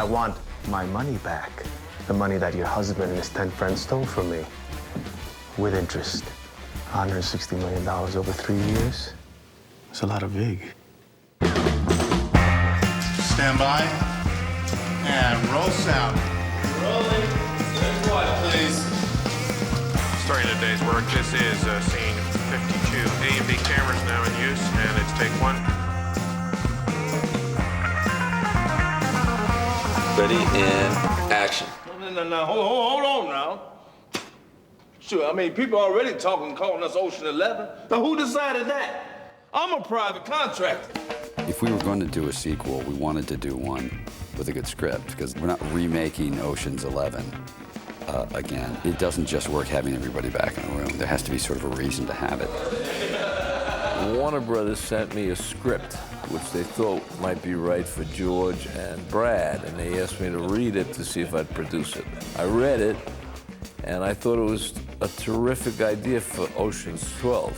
I want my money back. The money that your husband and his 10 friends stole from me. With interest. $160 million over 3 years. It's a lot of vig. Stand by. And roll sound. Rolling. Let's watch, please. Starting today's work, this is scene 52. A and B cameras now in use, and it's take one. Ready and action. No, hold on now. Sure, I mean, people already calling us Ocean 11. Now, who decided that? I'm a private contractor. If we were going to do a sequel, we wanted to do one with a good script, because we're not remaking Ocean's 11 again. It doesn't just work having everybody back in a room. There has to be sort of a reason to have it. Warner Brothers sent me a script, which they thought might be right for George and Brad, and they asked me to read it to see if I'd produce it. I read it, and I thought it was a terrific idea for Ocean's 12.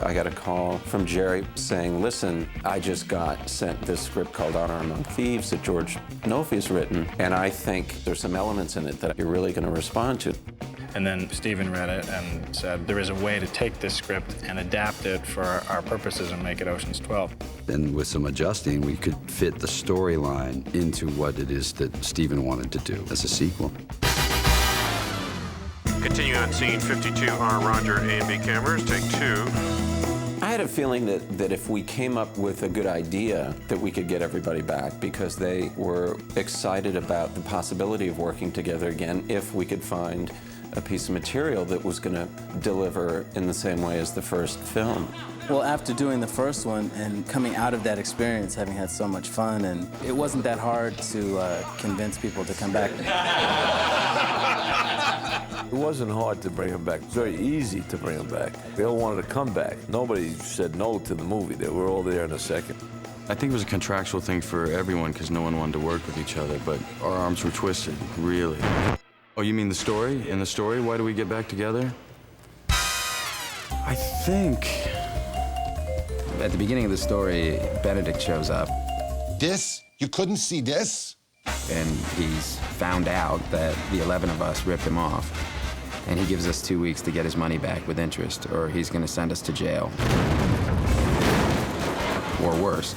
I got a call from Jerry saying, listen, I just got sent this script called Honor Among Thieves that George Nofi's written, and I think there's some elements in it that you're really going to respond to. And then Steven read it and said, there is a way to take this script and adapt it for our purposes and make it Ocean's 12. And with some adjusting, we could fit the storyline into what it is that Steven wanted to do as a sequel. Continue on scene 52 on Roger A and B cameras, take two. I had a feeling that if we came up with a good idea, that we could get everybody back, because they were excited about the possibility of working together again if we could find a piece of material that was going to deliver in the same way as the first film. Well, after doing the first one and coming out of that experience, having had so much fun, and it wasn't that hard to convince people to come back. It wasn't hard to bring them back. It was very easy to bring them back. They all wanted to come back. Nobody said no to the movie. They were all there in a second. I think it was a contractual thing for everyone because no one wanted to work with each other, but our arms were twisted, really. Oh, you mean the story? In the story, why do we get back together? I think... At the beginning of the story, Benedict shows up. This? You couldn't see this? And he's found out that the 11 of us ripped him off. And he gives us 2 weeks to get his money back with interest, or he's gonna send us to jail. Or worse.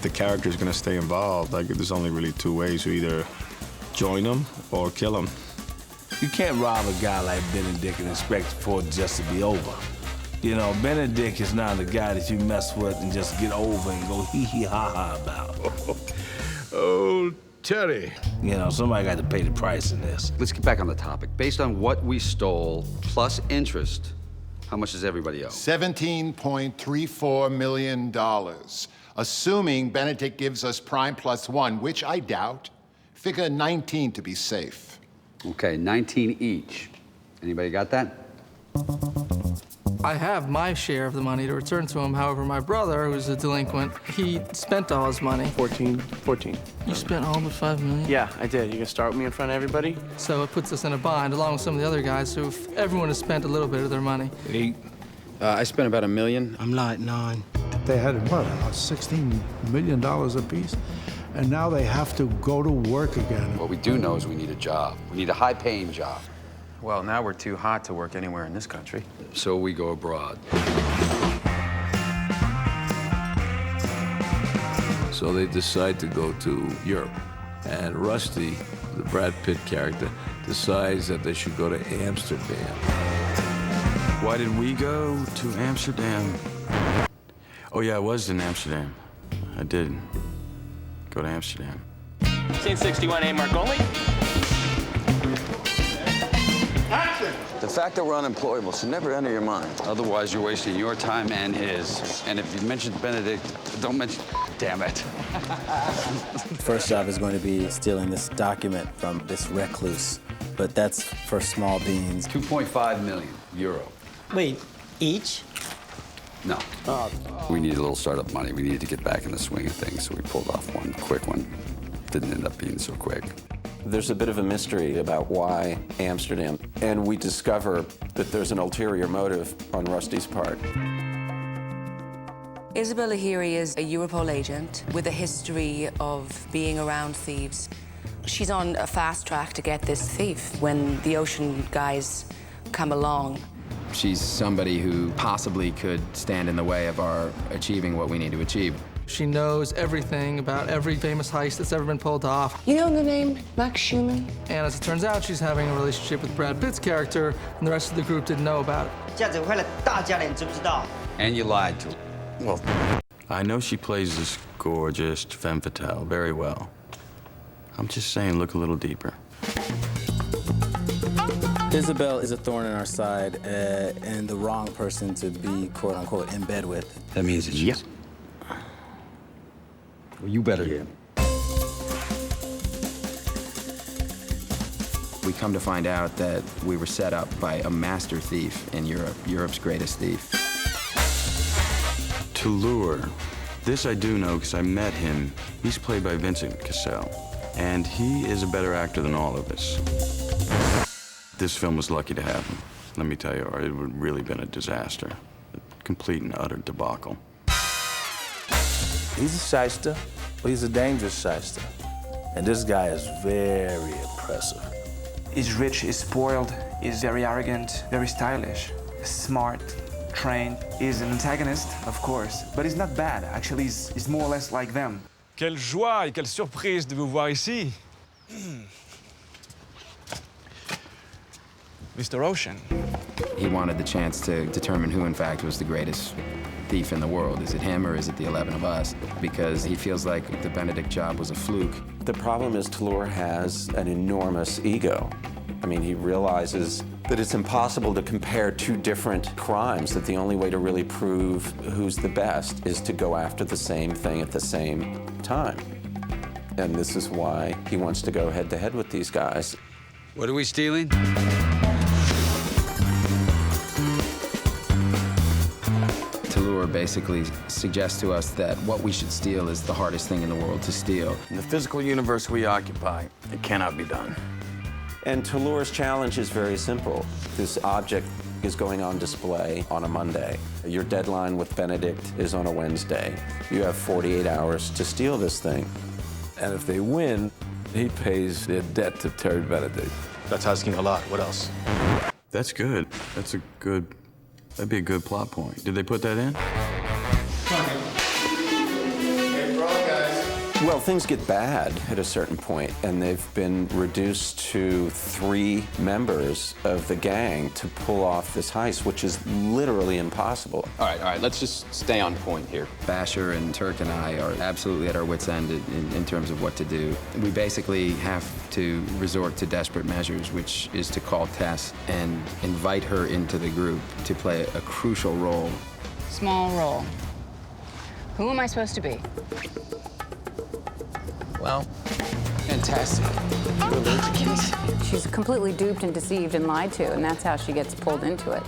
The character's gonna stay involved. Like, there's only really two ways. You either join him or kill him. You can't rob a guy like Benedict and expect for it just to be over. You know, Benedict is not the guy that you mess with and just get over and go hee-hee-ha-ha about. Oh, Terry. You know, somebody got to pay the price in this. Let's get back on the topic. Based on what we stole, plus interest, how much does everybody owe? $17.34 million. Assuming Benedict gives us prime plus one, which I doubt, figure 19 to be safe. Okay, 19 each. Anybody got that? I have my share of the money to return to him. However, my brother, who's a delinquent, he spent all his money. 14. You spent all but $5 million? Yeah, I did. You gonna start with me in front of everybody? So it puts us in a bind, along with some of the other guys who everyone has spent a little bit of their money. 8. I spent about $1 million. I'm like 9. They had, what, $16 million apiece? And now they have to go to work again. What we do know is we need a job. We need a high-paying job. Well, now we're too hot to work anywhere in this country. So we go abroad. So they decide to go to Europe. And Rusty, the Brad Pitt character, decides that they should go to Amsterdam. Why did we go to Amsterdam? Oh, yeah, I was in Amsterdam. I did go to Amsterdam. Scene 61, A mark only. The fact that we're unemployable should never enter your mind. Otherwise, you're wasting your time and his. And if you mention Benedict, don't mention... Damn it. First job is going to be stealing this document from this recluse, but that's for small beans. 2.5 million euro. Wait, each? No. We needed a little startup money. We needed to get back in the swing of things, so we pulled off one quick one. Didn't end up being so quick. There's a bit of a mystery about why Amsterdam, and we discover that there's an ulterior motive on Rusty's part. Isabel Lahiri is a Europol agent with a history of being around thieves. She's on a fast track to get this thief when the ocean guys come along. She's somebody who possibly could stand in the way of our achieving what we need to achieve. She knows everything about every famous heist that's ever been pulled off. You know the name Max Schumann? And as it turns out, she's having a relationship with Brad Pitt's character, and the rest of the group didn't know about it. And you lied to her. Well, I know she plays this gorgeous femme fatale very well. I'm just saying, look a little deeper. Isabel is a thorn in our side and the wrong person to be, quote unquote, in bed with. That means it's you. Well, you better hear. We come to find out that we were set up by a master thief in Europe, Europe's greatest thief. To lure. This I do know because I met him. He's played by Vincent Cassel, and he is a better actor than all of us. This film was lucky to have him. Let me tell you, or it would have really been a disaster. A complete and utter debacle. He's a shyster, but he's a dangerous shyster. And this guy is very impressive. He's rich, he's spoiled, he's very arrogant, very stylish, smart, trained. He's an antagonist, of course, but he's not bad. Actually, he's more or less like them. Quelle joie et quelle surprise de vous voir ici. Mr. Ocean. He wanted the chance to determine who, in fact, was the greatest thief in the world. Is it him or is it the 11 of us? Because he feels like the Benedict job was a fluke. The problem is Tarr has an enormous ego. I mean, he realizes that it's impossible to compare two different crimes, that the only way to really prove who's the best is to go after the same thing at the same time. And this is why he wants to go head-to-head with these guys. What are we stealing? Tarr basically suggests to us that what we should steal is the hardest thing in the world to steal. In the physical universe we occupy, it cannot be done. And Tarr's challenge is very simple. This object is going on display on a Monday. Your deadline with Benedict is on a Wednesday. You have 48 hours to steal this thing. And if they win, he pays their debt to Terry Benedict. That's asking a lot. What else? That's good. That'd be a good plot point. Did they put that in? Well, things get bad at a certain point, and they've been reduced to 3 members of the gang to pull off this heist, which is literally impossible. All right, let's just stay on point here. Basher and Turk and I are absolutely at our wits' end in terms of what to do. We basically have to resort to desperate measures, which is to call Tess and invite her into the group to play a crucial role. Small role. Who am I supposed to be? Well, fantastic. She's completely duped and deceived and lied to, and that's how she gets pulled into it.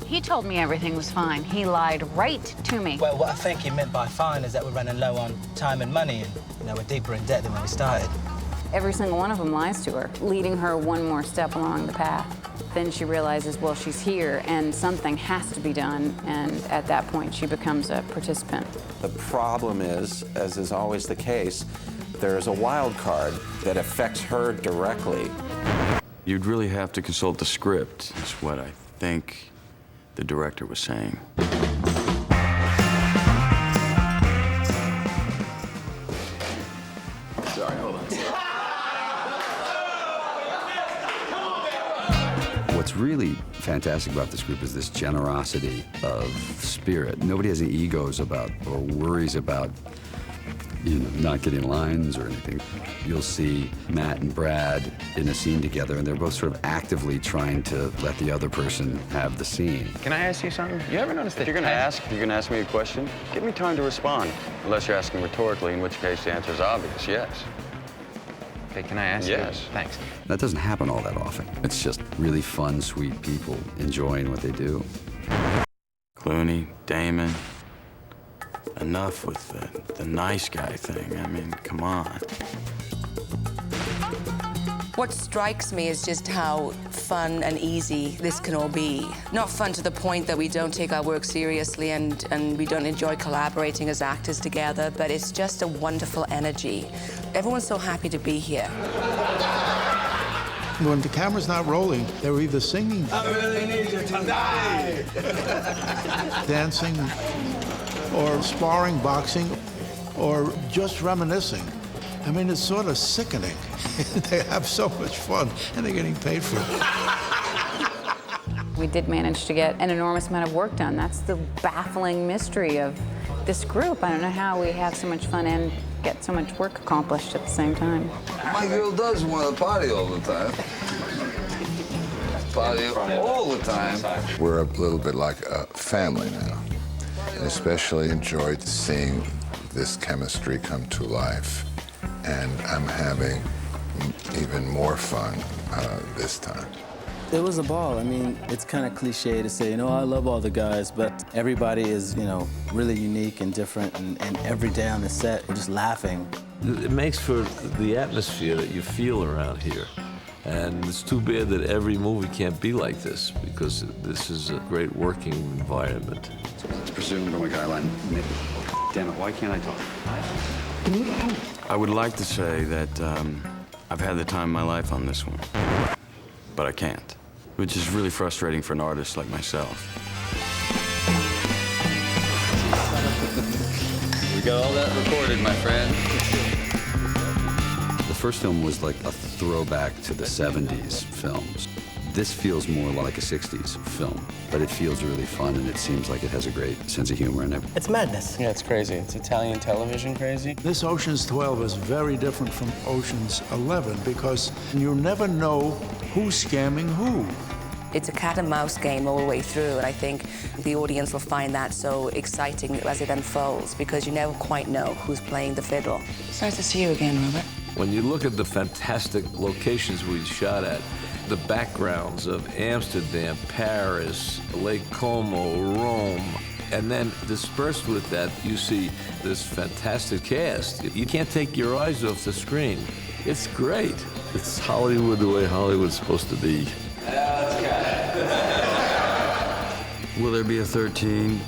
He told me everything was fine. He lied right to me. Well, what I think he meant by fine is that we're running low on time and money, and we're deeper in debt than when we started. Every single one of them lies to her, leading her one more step along the path. Then she realizes, well, she's here, and something has to be done, and at that point, she becomes a participant. The problem is, as is always the case, there is a wild card that affects her directly. You'd really have to consult the script, is what I think the director was saying. Sorry, hold on. What's really fantastic about this group is this generosity of spirit. Nobody has any egos about or worries about not getting lines or anything. You'll see Matt and Brad in a scene together, and they're both sort of actively trying to let the other person have the scene. Can I ask you something? You ever notice that if you're gonna ask me a question, give me time to respond. Unless you're asking rhetorically, in which case the answer is obvious, yes. Okay, can I ask you? Yes. Thanks. That doesn't happen all that often. It's just really fun, sweet people enjoying what they do. Clooney, Damon, enough with the nice guy thing. I mean, come on. What strikes me is just how fun and easy this can all be. Not fun to the point that we don't take our work seriously and we don't enjoy collaborating as actors together, but it's just a wonderful energy. Everyone's so happy to be here. When the camera's not rolling, they're either singing, I really need you tonight, dancing, or sparring, boxing, or just reminiscing. I mean, it's sort of sickening. They have so much fun, and they're getting paid for it. We did manage to get an enormous amount of work done. That's the baffling mystery of this group. I don't know how we have so much fun and get so much work accomplished at the same time. My girl does want to party all the time. Party all the time. We're a little bit like a family now. And especially enjoyed seeing this chemistry come to life. And I'm having even more fun this time. It was a ball. I mean, it's kind of cliche to say, I love all the guys, but everybody is, really unique and different, and every day on the set, we're just laughing. It makes for the atmosphere that you feel around here. And it's too bad that every movie can't be like this, because this is a great working environment. It's presumed by my guideline. Damn it, why can't I talk? I would like to say that I've had the time of my life on this one, but I can't, which is really frustrating for an artist like myself. We got all that recorded, my friend. The first film was like a throwback to the 70s films. This feels more like a 60s film, but it feels really fun, and it seems like it has a great sense of humor in it. It's madness. Yeah, it's crazy. It's Italian television crazy. This Ocean's 12 is very different from Ocean's 11 because you never know who's scamming who. It's a cat and mouse game all the way through, and I think the audience will find that so exciting as it unfolds, because you never quite know who's playing the fiddle. It's nice to see you again, Robert. When you look at the fantastic locations we shot at, the backgrounds of Amsterdam, Paris, Lake Como, Rome, and then dispersed with that, you see this fantastic cast. You can't take your eyes off the screen. It's great. It's Hollywood the way Hollywood's supposed to be. Will there be a 13?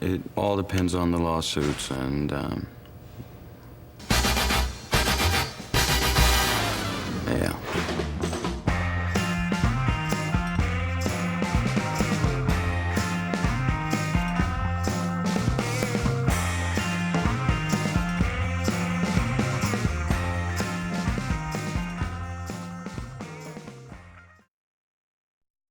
It all depends on the lawsuits, and